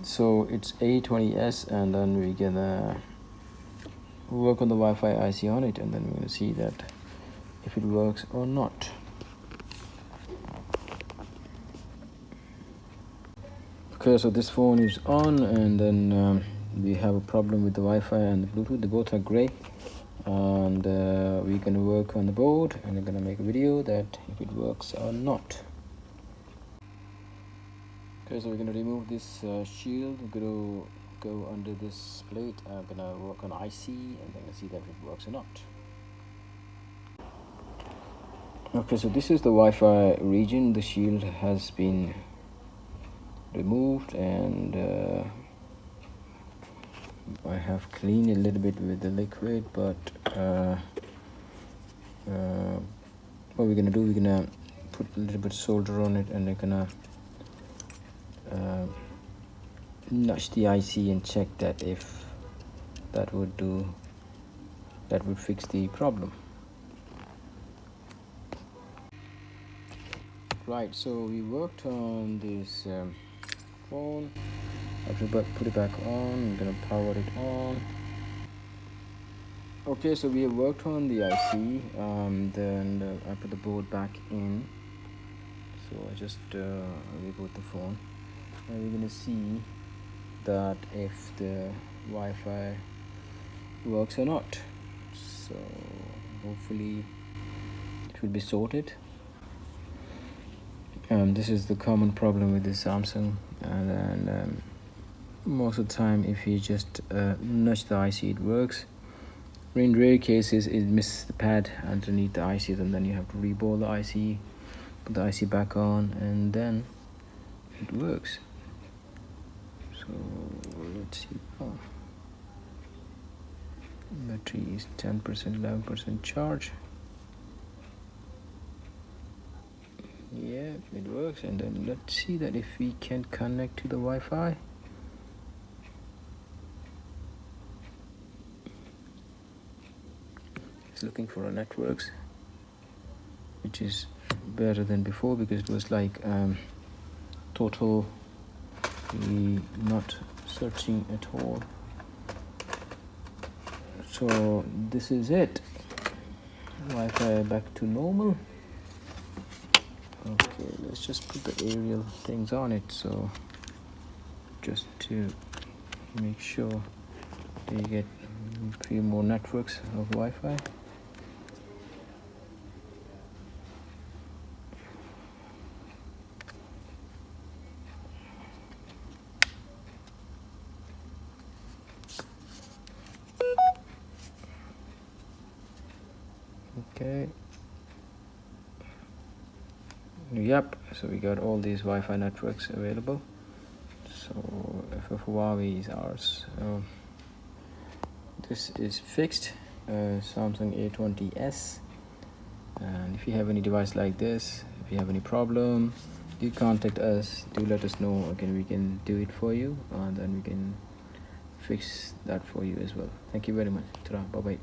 So it's A20S, and then we're gonna work on the Wi-Fi IC on it, and then we're gonna see that if it works or not. Okay, so this phone is on, and then we have a problem with the Wi-Fi and the Bluetooth. They both are gray, and we're gonna work on the board, and we're gonna make a video that if it works or not. Okay, so we're gonna remove this shield. We're gonna go under this plate. I'm gonna work on IC, and then see that if it works or not. Okay, so this is the Wi-Fi region. The shield has been removed, and I have cleaned a little bit with the liquid, but what we're gonna do, we're gonna put a little bit of solder on it, and we're gonna nudge the IC and check that if that would fix the problem. Right, so we worked on this phone. After put it back on, I'm gonna power it on. Okay, so we have worked on the IC, then I put the board back in. So I just reboot the phone, and we're gonna see that if the Wi-Fi works or not. So hopefully it will be sorted. This is the common problem with the Samsung, and then most of the time if you just nudge the IC, it works. In rare cases it misses the pad underneath the IC, and then you have to re-ball the IC, put the IC back on, and then it works. So let's see. Oh, battery is 10%, 11% charge. Yeah, it works. And then let's see that if we can connect to the Wi-Fi. It's looking for a networks, which is better than before, because it was like totally not searching at all. So this is it. Wi-Fi back to normal. Okay, let's just put the aerial things on it, so just to make sure you get a few more networks of Wi-Fi. Okay. Yep, so we got all these Wi-Fi networks available. So for Huawei is ours. This is fixed, Samsung A20S. And if you have any device like this, if you have any problem, do contact us. Do let us know. Again, we can do it for you, and then we can fix that for you as well. Thank you very much. Ta-ra, bye bye.